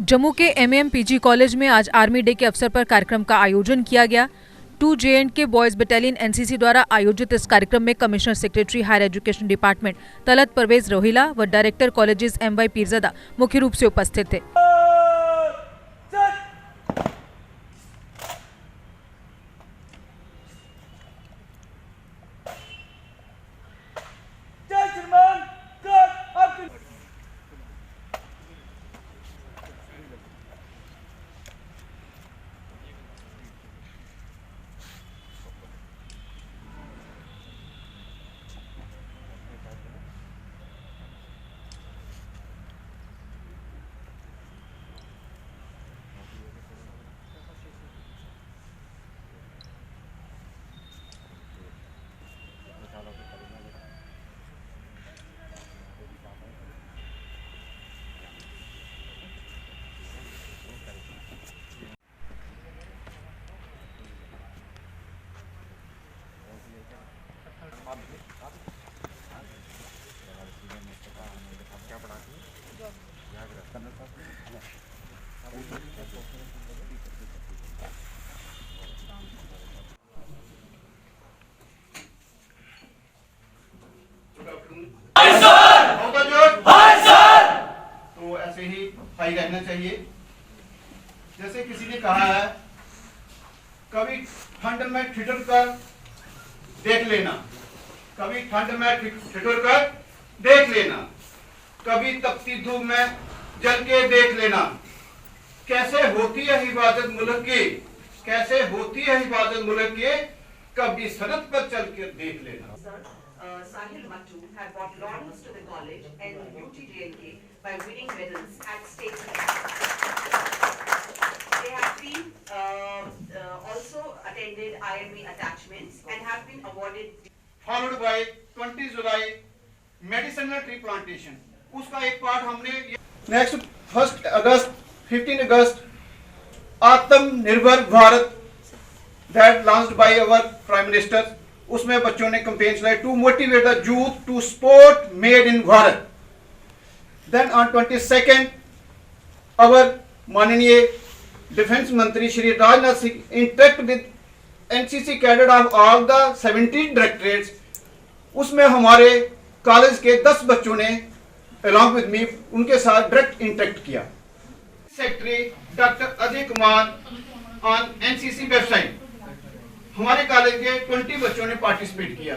जम्मू के MAM PG college में आज आर्मी डे के अवसर पर कार्यक्रम का आयोजन किया गया। 2 JNK बॉयज बटालियन एनसीसी द्वारा आयोजित इस कार्यक्रम में commissioner secretary higher education department Talat Parvez Rohila व डायरेक्टर कॉलेजेस MY पीरजादा मुख्य रूप से उपस्थित थे। तो ऐसे ही हाई रहना चाहिए। जैसे किसी ने कहा है, कभी ठंड में ठिठुर कर देख लेना, कभी ठंड में ठिठुर कर देख लेना, कभी तपती धूप में जल के देख लेना। कैसे होती है हिफाजत मुल्क की, कैसे होती है हिफाजत मुल्क की, कभी सरहद पर चल के देख लेना। Sahil Mattu have brought laurels to the college and UTJNK by winning medals at state events. They have been also attended IME attachments and have been awarded. Followed by 20 July medicinal tree plantation. उसका एक part हमने next 1 अगस्त 15 अगस्त आत्मनिर्भर Bharat that launched by our Prime Minister. उसमें बच्चों ने campaign चलाई to motivate the youth to sport made in Bharat. Then on 22nd our माननीय defence मंत्री Shri Rajnath Singh interact with NCC cadet of all the 70 directorates. उसमें हमारे कॉलेज के 10 बच्चों ने अलॉन्ग विद मी उनके साथ डायरेक्ट इंटरेक्ट किया। Secretary doctor Ajay Kumar on NCC website हमारे कॉलेज के 20 बच्चों ने पार्टिसिपेट किया।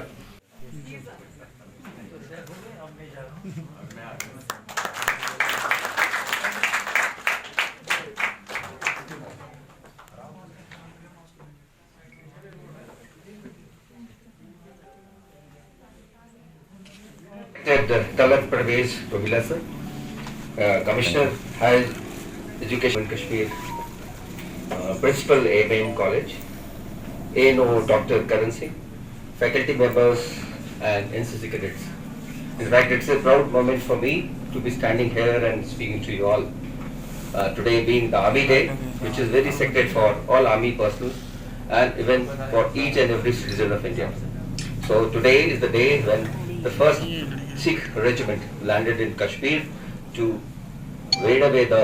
Talat Parvez Rohila sir, Commissioner Higher Education in Kashmir, Principal AMM College, ANO Dr. Karan Singh, faculty members and NCC cadets. In fact, it's a proud moment for me to be standing here and speaking to you all. Today being the Army Day, which is very sacred for all Army personnel and even for each and every citizen of India. So today is the day when the first Sikh regiment landed in Kashmir to wade away the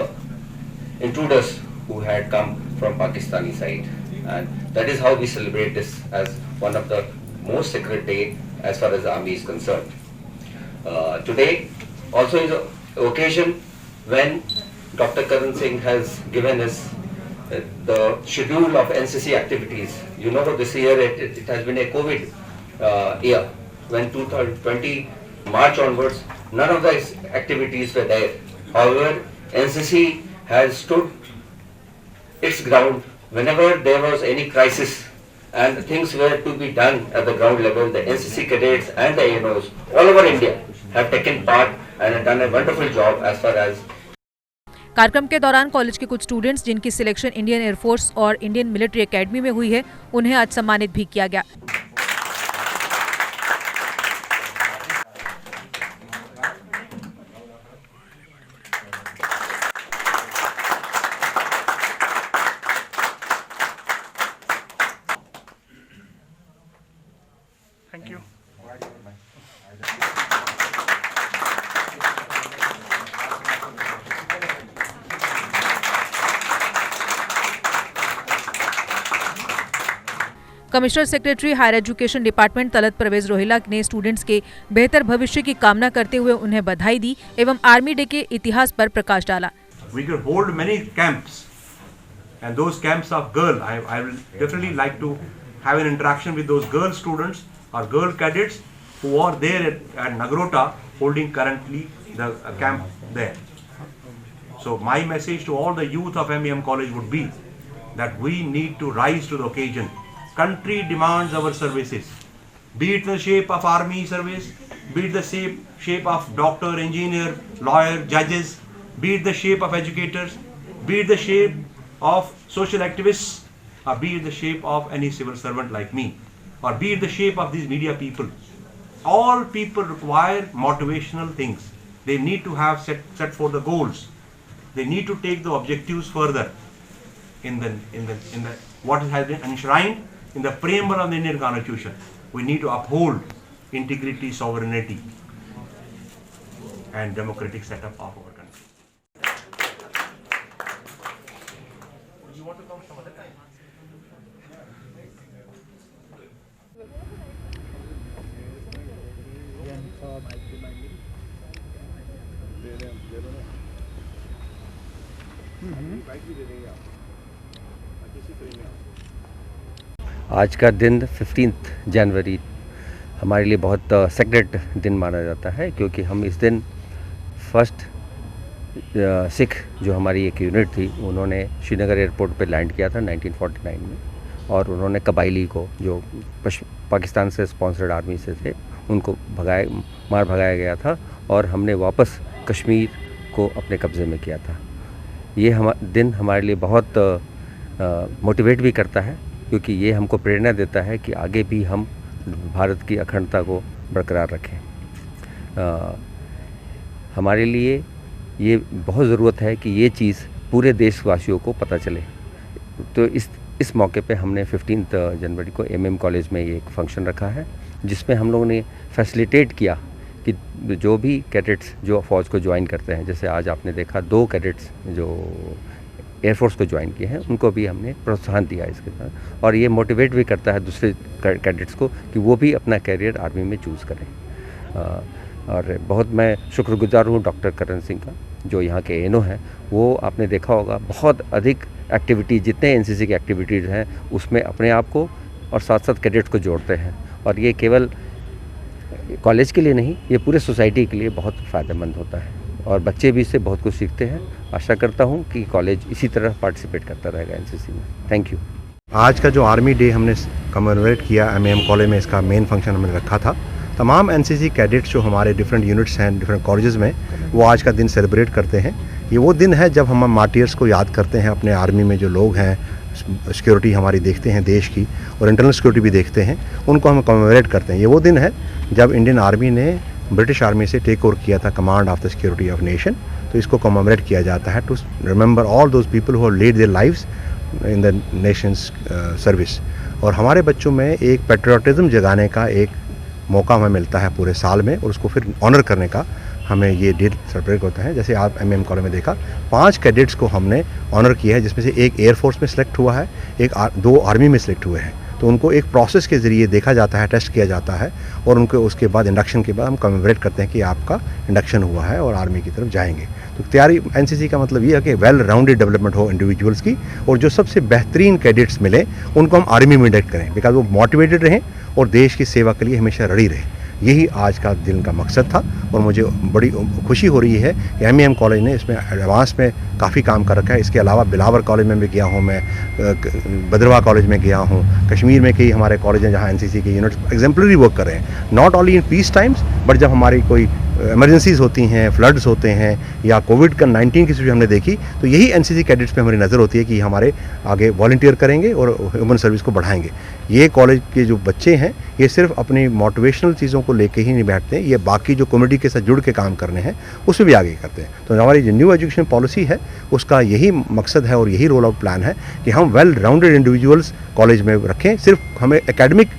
intruders who had come from Pakistani side. And that is how we celebrate this as one of the most sacred day as far as the army is concerned. Today also is an occasion when Dr. Karan Singh has given us the schedule of NCC activities. You know, this year it has been a COVID year. When 2020 March onwards, none of these activities were there. However, NCC has stood its ground whenever there was any crisis and things were to be done at the ground level. The NCC cadets and the ANOs all over India have taken part and have done a wonderful job as far as. कार्यक्रम के दौरान college के कुछ students जिनकी selection Indian air force और Indian military academy में हुई है, उन्हें आज सम्मानित भी किया गया। Thank you. Commissioner secretary higher education department Talat Parvez Rohila ने स्टूडेंट्स के बेहतर भविष्य की कामना करते हुए उन्हें बधाई दी एवं आर्मी डे के इतिहास पर प्रकाश डाला। We could hold many camps, and those camps of girl, I will definitely like to have an interaction with those girl students or girl cadets who are there at Nagrota holding currently the camp there. So my message to all the youth of MEM College would be that we need to rise to the occasion. Country demands our services, be it the shape of army service, be it the shape of doctor, engineer, lawyer, judges, be it the shape of educators, be it the shape of social activists, or be it the shape of any civil servant like me, or be it the shape of these media people. All people require motivational things. They need to have set for the goals. They need to take the objectives further in the what has been enshrined in the preamble of the Indian Constitution. We need to uphold integrity, sovereignty, and democratic setup of our country. You want to come some other time? आज का दिन 15 जनवरी हमारे लिए बहुत secret दिन माना जाता है, क्योंकि हम इस दिन फर्स्ट सिख जो हमारी एक यूनिट थी उन्होंने श्रीनगर एयरपोर्ट पे लैंड किया था 1949 में, और उन्होंने कबाइली को जो पाकिस्तान से स्पॉन्सर्ड आर्मी से थे उनको मार भगाया गया था, और हमने वापस कश्मीर को अपने कब्ज़े में किया था। ये दिन हमारे लिए बहुत मोटिवेट भी करता है, क्योंकि ये हमको प्रेरणा देता है कि आगे भी हम भारत की अखंडता को बरकरार रखें। हमारे लिए ये बहुत ज़रूरत है कि ये चीज़ पूरे देशवासियों को पता चले। तो इस मौके पे हमने 15 जनवरी को MM कॉलेज में ये एक फंक्शन रखा है, जिसमें हम लोगों ने फैसिलिटेट किया कि जो भी कैडेट्स जो फ़ौज को ज्वाइन करते हैं, जैसे आज आपने देखा 2 कैडेट्स जो एयरफोर्स को ज्वाइन किए हैं, उनको भी हमने प्रोत्साहन दिया इसके साथ, और ये मोटिवेट भी करता है दूसरे कैडेट्स को कि वो भी अपना कैरियर आर्मी में चूज़ करें। और बहुत मैं शुक्रगुजार हूँ डॉक्टर करण सिंह का, जो यहाँ के एनो हैं। वो आपने देखा होगा बहुत अधिक एक्टिविटी, जितने NCC की एक्टिविटीज़ हैं उसमें अपने आप को और साथ साथ कैडेट्स को जोड़ते हैं, और ये केवल कॉलेज के लिए नहीं, ये पूरे सोसाइटी के लिए बहुत फ़ायदेमंद होता है, और बच्चे भी इससे बहुत कुछ सीखते हैं। आशा करता हूँ कि कॉलेज इसी तरह पार्टिसिपेट करता रहेगा NCC में। Thank you. आज का जो आर्मी डे हमने कमेमोरेट किया MEM कॉलेज में, इसका मेन फंक्शन हमने रखा था। तमाम NCC कैडेट्स जो हमारे डिफरेंट यूनिट्स हैं, डिफरेंट कॉलेजेस में, वो आज का दिन सेलिब्रेट करते हैं। ये वो दिन है जब हम मार्टियर्स को याद करते हैं, अपने आर्मी में जो लोग हैं, सिक्योरिटी हमारी देखते हैं देश की, और इंटरनल सिक्योरिटी भी देखते हैं, उनको हम कमेमोरेट करते हैं। ये वो दिन है जब इंडियन आर्मी ने ब्रिटिश आर्मी से टेक ओवर किया था command of the security of nation. तो इसको कमेमोरेट किया जाता है to remember all those people who have laid their lives in the nation's service. और हमारे बच्चों में एक पेट्रियोटिज्म जगाने का एक मौका हमें मिलता है पूरे साल में, और उसको फिर ऑनर करने का हमें ये डे सेलिब्रेट होता है। जैसे आप MEM कॉलेज में देखा 5 कैडेट्स को हमने ऑनर किया है, जिसमें से एक एयरफोर्स में सिलेक्ट हुआ है, 2 आर्मी में सिलेक्ट हुए हैं। तो उनको एक प्रोसेस के ज़रिए देखा जाता है, टेस्ट किया जाता है, और उनको उसके बाद इंडक्शन के बाद हम कमेमोरेट करते हैं कि आपका इंडक्शन हुआ है और आर्मी की तरफ जाएंगे। तो तैयारी NCC का मतलब ये है कि वेल राउंडेड डेवलपमेंट हो इंडिविजुअल्स की, और जो सबसे बेहतरीन कैडेट्स मिले उनको हम आर्मी में इंडक्ट करें, बिकॉज वो मोटिवेटेड रहें और देश की सेवा के लिए हमेशा रेडी रहें। यही आज का दिन का मकसद था, और मुझे बड़ी खुशी हो रही है कि MEM कॉलेज ने इसमें एडवांस में काफ़ी काम कर रखा है। इसके अलावा बिलावर कॉलेज में भी गया हूँ मैं, भद्रवाह कॉलेज में गया हूँ, कश्मीर में कई हमारे कॉलेज हैं जहाँ NCC के यूनिट्स एग्जाम्पलरी वर्क कर रहे हैं, not only in peace times, but जब हमारी कोई इमरजेंसीज होती हैं, फ्लड्स होते हैं, या कोविड-19 की सिचुएशन हमने देखी, तो यही NCC कैडेट्स पे हमारी नज़र होती है कि हमारे आगे वॉलंटियर करेंगे और ह्यूमन सर्विस को बढ़ाएंगे। ये कॉलेज के जो बच्चे हैं, ये सिर्फ अपनी मोटिवेशनल चीज़ों को लेके ही नहीं बैठते हैं, ये बाकी जो कम्युनिटी के साथ जुड़ के काम करने हैं उसमें भी आगे करते हैं। तो हमारी जो न्यू एजुकेशन पॉलिसी है उसका यही मकसद है और यही रोल आउट प्लान है कि हम वेल राउंडेड इंडिविजुअल्स कॉलेज में रखें। सिर्फ हमें एकेडमिक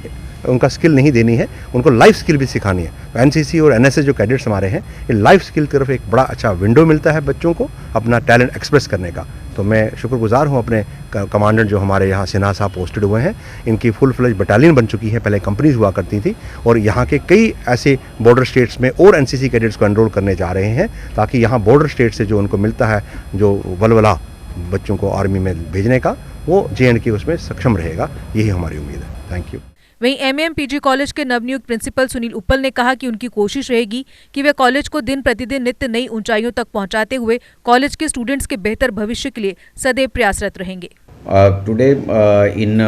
उनका स्किल नहीं देनी है, उनको लाइफ स्किल भी सिखानी है। तो NCC और NSS जो कैडेट्स हमारे हैं, ये लाइफ स्किल की तरफ एक बड़ा अच्छा विंडो मिलता है बच्चों को अपना टैलेंट एक्सप्रेस करने का। तो मैं शुक्रगुजार हूँ अपने कमांडेंट जो हमारे यहाँ सिन्हा साहब पोस्टेड हुए हैं। इनकी फुल फ्लेज बटालियन बन चुकी है, पहले कंपनीज हुआ करती थी, और यहाँ के कई ऐसे बॉर्डर स्टेट्स में और एनसीसी कैडेट्स को एनरोल करने जा रहे हैं, ताकि यहाँ बॉर्डर स्टेट से जो उनको मिलता है जो वलवला बच्चों को आर्मी में भेजने का, वो JNK उसमें सक्षम रहेगा। यही हमारी उम्मीद है। Thank you. वहीं MAM-PG कॉलेज के नवनियुक्त प्रिंसिपल सुनील उप्पल ने कहा कि उनकी कोशिश रहेगी कि वे कॉलेज को दिन प्रतिदिन नित्य नई ऊंचाइयों तक पहुंचाते हुए कॉलेज के स्टूडेंट्स के बेहतर भविष्य के लिए सदैव प्रयासरत रहेंगे। Today in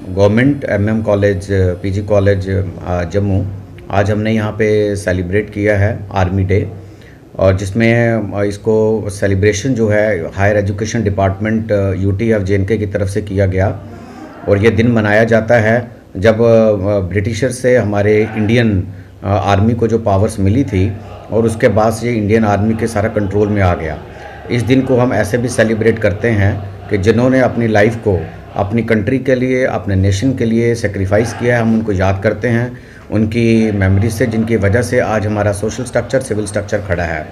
government MM college PG college Jammu, आज हमने यहाँ पे सेलिब्रेट किया है आर्मी डे, और जिसमें इसको सेलिब्रेशन जो है higher education department UT of JNK की तरफ से किया गया। और ये दिन मनाया जाता है जब ब्रिटिशर से हमारे इंडियन आर्मी को जो पावर्स मिली थी, और उसके बाद से इंडियन आर्मी के सारा कंट्रोल में आ गया। इस दिन को हम ऐसे भी सेलिब्रेट करते हैं कि जिन्होंने अपनी लाइफ को अपनी कंट्री के लिए, अपने नेशन के लिए सेक्रीफाइस किया है, हम उनको याद करते हैं, उनकी मेमोरीज से, जिनकी वजह से आज हमारा सोशल स्ट्रक्चर, सिविल स्ट्रक्चर खड़ा है।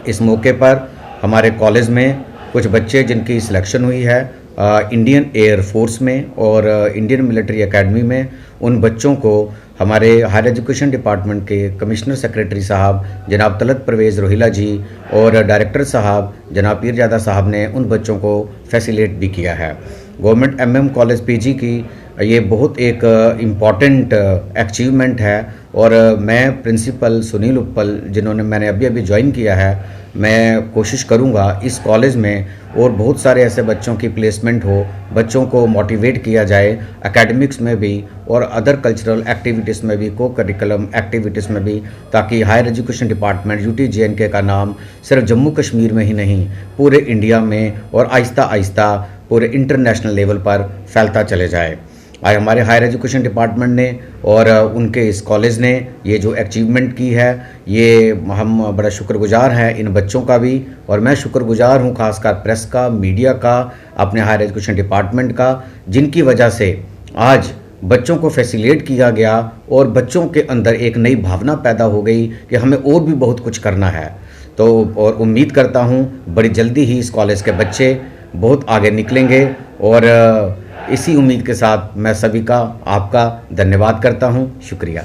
इस मौके पर हमारे कॉलेज में कुछ बच्चे जिनकी सिलेक्शन हुई है इंडियन एयर फोर्स में और इंडियन मिलिट्री एकेडमी में, उन बच्चों को हमारे हायर एजुकेशन डिपार्टमेंट के कमिश्नर सेक्रेटरी साहब जनाब तलत परवेज़ रोहिला जी और डायरेक्टर साहब जनाब पीरजादा साहब ने उन बच्चों को फैसिलिटेट भी किया है। गवर्नमेंट MM कॉलेज PG की ये बहुत एक इम्पॉर्टेंट अचीवमेंट है, और मैं प्रिंसिपल सुनील उप्पल जिन्होंने मैंने अभी ज्वाइन किया है, मैं कोशिश करूंगा इस कॉलेज में और बहुत सारे ऐसे बच्चों की प्लेसमेंट हो, बच्चों को मोटिवेट किया जाए एकेडमिक्स में भी और अदर कल्चरल एक्टिविटीज़ में भी, को करिकुलम एक्टिविटीज़ में भी, ताकि higher education department UT JNK का नाम सिर्फ जम्मू कश्मीर में ही नहीं पूरे इंडिया में और आहिस्ता आहिस्ता पूरे इंटरनेशनल लेवल पर फैलता चले जाए। आज हमारे हायर एजुकेशन डिपार्टमेंट ने और उनके इस कॉलेज ने ये जो अचीवमेंट की है, ये हम बड़ा शुक्रगुजार हैं इन बच्चों का भी, और मैं शुक्रगुजार हूँ खासकर प्रेस का, मीडिया का, अपने हायर एजुकेशन डिपार्टमेंट का, जिनकी वजह से आज बच्चों को फैसिलिटेट किया गया और बच्चों के अंदर एक नई भावना पैदा हो गई कि हमें और भी बहुत कुछ करना है। तो और उम्मीद करता हूँ बड़ी जल्दी ही इस कॉलेज के बच्चे बहुत आगे निकलेंगे, और इसी उम्मीद के साथ मैं सभी का, आपका धन्यवाद करता हूं। शुक्रिया।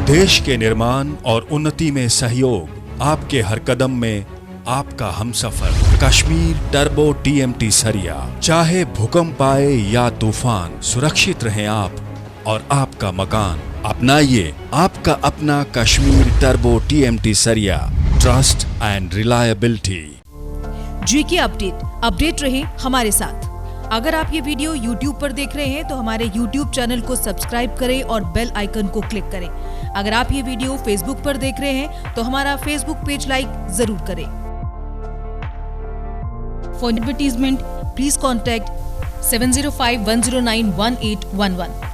देश के निर्माण और उन्नति में सहयोग, आपके हर कदम में आपका हमसफर। कश्मीर टर्बो TMT सरिया, चाहे भूकंप आए या तूफान, सुरक्षित रहें आप और आपका मकान। अपनाइए आपका अपना कश्मीर टर्बो TMT सरिया, trust and reliability. GK update रहे हमारे साथ। अगर आप ये वीडियो YouTube पर देख रहे हैं तो हमारे YouTube चैनल को सब्सक्राइब करें और बेल आइकन को क्लिक करें। अगर आप ये वीडियो Facebook पर देख रहे हैं तो हमारा Facebook पेज लाइक जरूर करें। For advertisement please contact 7051091811।